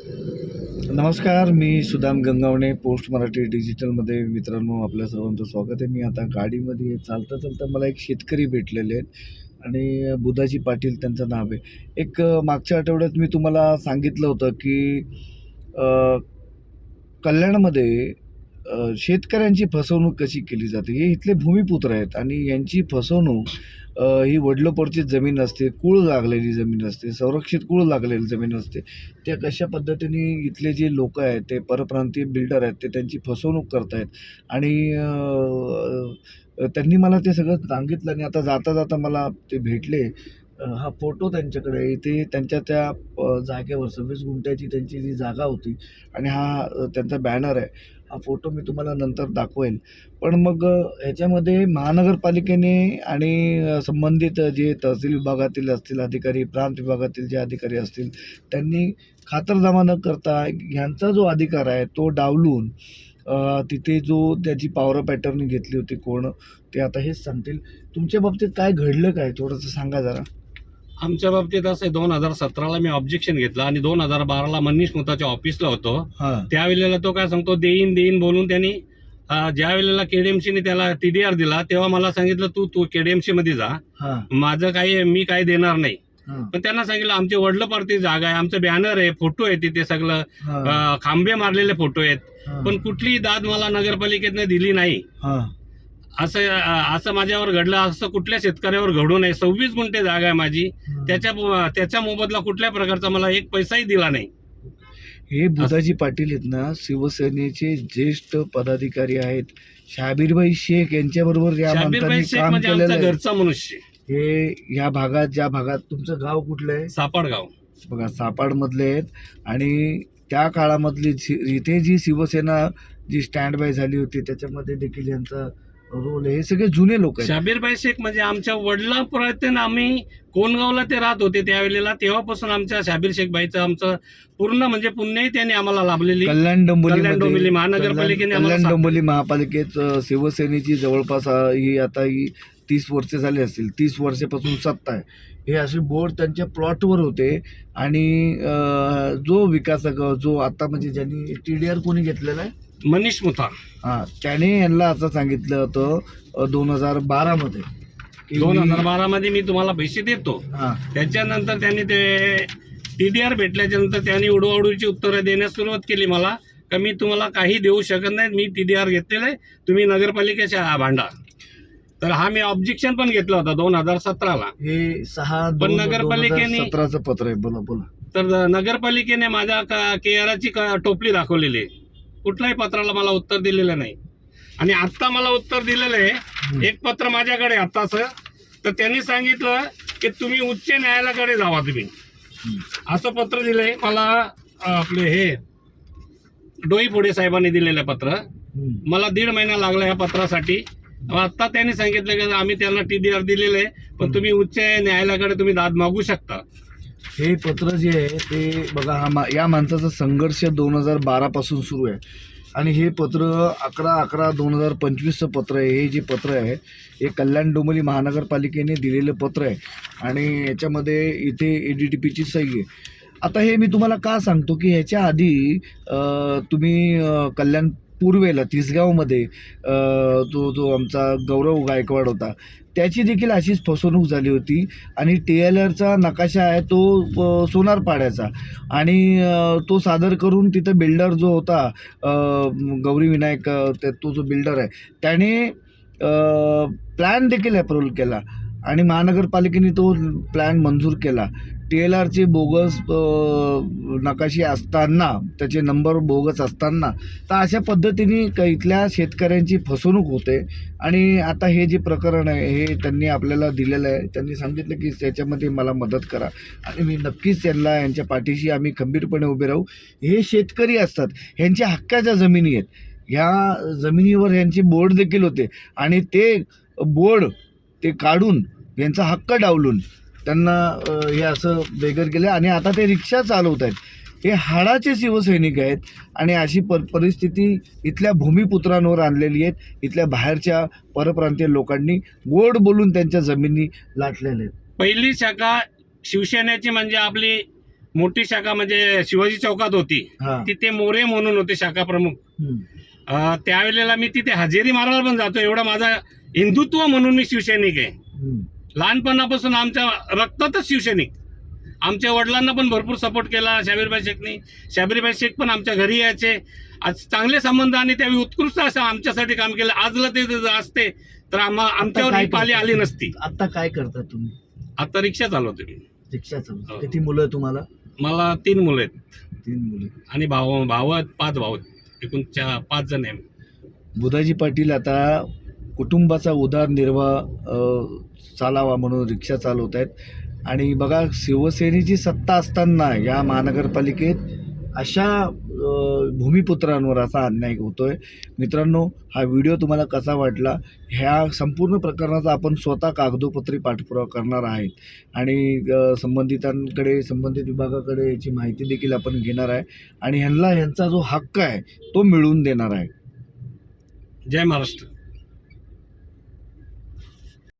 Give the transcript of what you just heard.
नमस्कार, मी सुदाम गंगावणे, पोस्ट मराठी डिजिटलमध्ये. मित्रांनो, आपल्या सर्वांचं स्वागत आहे. मी आता गाडीमध्ये चालता चालता मला एक शेतकरी भेटलेले आहेत आणि बुधाजी पाटील त्यांचं नाव आहे. मागच्या आठवड्यात मी तुम्हाला सांगितलं होतं की अ, कल्याणमध्ये शेतकऱ्यांची फसवणूक कशी केली जाते. हे इथले भूमिपुत्र आहेत आणि यांची फसवणूक ही वडिलोपार्जित जमीन असते, कूळ लागलेली जमीन असते, संरक्षित कूळ लागलेली जमीन असते. त्या कशा पद्धतीने इथले जे लोक आहेत, ते परप्रांतीय बिल्डर आहेत, ते त्यांची फसवणूक करतायत आणि त्यांनी मला ते सगळं सांगितलं आणि आता जाता जाता मला ते भेटले. हा फोटो त्यांच्याकडे आहे. इथे त्यांच्या त्या जागेवर 26 गुंठ्याची त्यांची जी जागा होती आणि हा त्यांचा बॅनर आहे. हा फोटो मी तुम्हाला नंतर दाखवेल. पण मग ह्याच्यामध्ये महानगरपालिकेने आणि संबंधित जे तहसील विभागातील असतील अधिकारी, प्रांत विभागातील जे अधिकारी असतील, त्यांनी खातरजमा न करता ह्यांचा जो अधिकार आहे तो डावलून तिथे जो त्याची पॉवर ऑफ अटर्नी घेतली होती कोण, ते आता हेच सांगतील. तुमच्या बाबतीत काय घडलं, काय थोडंसं सांगा जरा. आमच्या बाबतीत असं 2017ला मी ऑब्जेक्शन घेतलं आणि 2012ला मनीष मुताच्या ऑफिसला होतो. त्यावेळेला तो काय सांगतो, देईन बोलून त्यांनी ज्या वेळेला केडीएमसीने त्याला टीडीआर दिला तेव्हा मला सांगितलं तू केडीएमसी मध्ये जा, माझं काही मी काही देणार नाही. पण त्यांना सांगितलं आमचे वडलोपार्जित जागा आहे, आमचं बॅनर आहे, फोटो आहे, तिथे सगळं खांबे मारलेले फोटो आहेत, पण कुठलीही दाद मला नगरपालिकेने दिली नाही. असं माझ्यावर घडलं, असं कुठल्या शेतकऱ्यावर घडू नये. 26 गुंठे जागा आहे माझी, त्याच्या मोबदला कुठल्या प्रकारचा मला एक पैसाही दिला नाही. हे बुधाजी पाटील आहेत ना, शिवसेनेचे ज्येष्ठ पदाधिकारी आहेत. शाबीरभाई शेख यांच्याबरोबर या माणसांनी काम म्हणजे केलेलं आमचा आहे. घरचा मनुष्य. हे या भागात, ज्या भागात तुमचं गाव कुठलं आहे? सापाड गाव. बघा, सापाड मधले आहेत आणि त्या काळामधली इथे जी शिवसेना जी स्टँड बाय झाली होती त्याच्यामध्ये देखील यांचा रोल आहे. हे सगळे जुने लोक आहेत. शाबीरभाई शेख म्हणजे आमच्या वडिलांपर्यंत आम्ही कोणगावला ते राहत होते त्यावेळेला, तेव्हापासून आमच्या शाबीर शेख भाईचं आमचं पूर्ण म्हणजे पुण्याही त्यांनी आम्हाला लाभलेली. कल्याण डोंबिवली महानगरपालिकेने कल्याण डोंबिवली महापालिकेत शिवसेनेची जवळपास ही 30 वर्ष झाली असतील. 30 वर्षापासून सत्ता आहे. हे असे बोर्ड त्यांच्या प्लॉटवर होते आणि जो विकासक जो आता म्हणजे ज्यांनी टीडीआर कोणी घेतलेला आहे, मनीष मुथा, त्याने यांना असं सांगितलं होतं 2012 मध्ये, 2012 मध्ये मी तुम्हाला पैसे देतो. त्याच्यानंतर त्यांनी ते टीडीआर भेटल्याच्या नंतर त्यांनी उडवाउडीची उत्तरं देण्यास सुरुवात केली मला, का मी तुम्हाला काही देऊ शकत नाही, मी टीडीआर घेतलेलं आहे, तुम्ही नगरपालिकेच्या भांडा. तर हा मी ऑब्जेक्शन पण घेतला होता 2017ला. हे 6 पण नगरपालिकेने 2017चं पत्र आहे. बोला. तर नगरपालिकेने माझ्या केआरची टोपली दाखवलेली आहे, कुठल्याही पत्राला मला उत्तर दिलेलं नाही. आणि आता मला उत्तर दिलेलं आहे एक पत्र माझ्याकडे आत्ताच. तर त्यांनी सांगितलं की तुम्ही उच्च न्यायालयाकडे जावा तुम्ही, असं पत्र दिलंय मला. आपले हे डोईफोडे साहेबांनी दिलेलं पत्र, मला 1.5 महिना लागला या पत्रासाठी. आता त्यांनी सांगितलं की आम्ही त्यांना टीडीआर दिलेलं आहे, पण तुम्ही उच्च न्यायालयाकडे तुम्ही दाद मागू शकता. हे पत्र जे आहे ते बघा, या माणसाचा संघर्ष 2012 पासून सुरू आहे आणि हे पत्र 11/11/2025चं पत्र आहे. हे जे पत्र आहे हे कल्याण डोंबिवली महानगरपालिकेने दिलेलं पत्र आहे आणि याच्यामध्ये इथे ADTPची सही आहे. आता हे मी तुम्हाला का सांगतो की ह्याच्या आधी तुम्ही कल्याण पूर्वेला तिसगावमध्ये जो आमचा गौरव गायकवाड होता, त्याची देखील अशीच फसवणूक झाली होती आणि TLRचा नकाशा आहे तो सोनार पाड्याचा आणि तो सादर करून तिथं बिल्डर जो होता गौरी विनायक, तो जो बिल्डर आहे त्याने प्लॅन देखील अप्रूव्ह केला आणि महानगरपालिकेने तो प्लॅन मंजूर केला. TLRचे बोगस नकाशे असताना, त्याचे नंबर बोगस असताना, तर अशा पद्धतीने इथल्या शेतकऱ्यांची फसवणूक होते. आणि आता हे जे प्रकरण आहे हे त्यांनी आपल्याला दिलेलं आहे. त्यांनी सांगितलं की त्याच्यामध्ये मला मदत करा आणि मी नक्कीच त्यांना, यांच्या पाठीशी आम्ही खंबीरपणे उभे राहू. हे शेतकरी असतात, ह्यांच्या हक्काच्या जमिनी आहेत, ह्या जमिनीवर ह्यांचे बोर्ड देखील होते आणि ते बोर्ड ते काढून यांचा हक्क डावलून त्यांना हे असं बेघर केलं आणि आता ते रिक्षा चालवत आहेत. हे हाडाचे शिवसैनिक आहेत आणि अशी परिस्थिती इथल्या भूमिपुत्रांवर आणलेली आहेत. इथल्या बाहेरच्या परप्रांतीय लोकांनी गोड बोलून त्यांच्या जमिनी लाटलेल्या आहेत. पहिली शाखा शिवसेनेची म्हणजे आपली मोठी शाखा म्हणजे शिवाजी चौकात होती. हा. तिथे मोरे म्हणून होते शाखा प्रमुख. हम्म. त्यावेळेला मी तिथे हजेरी मारायला पण जातो. एवढा माझा हिंदुत्व म्हणून मी शिवसैनिक आहे. हम्म. लहानपणापासून आमच्या रक्तातच शिवसैनिक. आमच्या वडिलांना पण भरपूर सपोर्ट केला शाबीरभाई शेखनी. शाबीरभाई शेख पण आमच्या घरी यायचे. आज चांगले संबंध आणि त्यावेळी उत्कृष्ट असं आमच्यासाठी काम केलं. आजला ते असते तर आमच्यावर ही पाली आली नसती. आता काय करता तुम्ही? आता रिक्षा चालवतो मी. रिक्षा चालवता. हो. किती मुलं तुम्हाला? मला 3 मुलं आहेत 3 मुलं. आणि भाऊ आहेत 5 भाऊ आहेत. एकूण 5 जण आहे. बुधाजी पाटील आता कुटुंबाचा उदरनिर्वाह चालावा म्हणून रिक्षा चालवत आहेत आणि बघा शिवसेनेची सत्ता असताना या महानगरपालिकेत अशा भूमिपुत्रांवर असा अन्याय होतोय. मित्रांनो, हा व्हिडिओ तुम्हाला कसा वाटला? ह्या संपूर्ण प्रकरणाचा आपण स्वतः कागदोपत्री पाठपुरावा करणार आहेत आणि संबंधित विभागाकडे याची माहिती देखील आपण घेणार आहे आणि ह्यांना यांचा जो हक्क आहे तो मिळवून देणार आहे. जय महाराष्ट्र.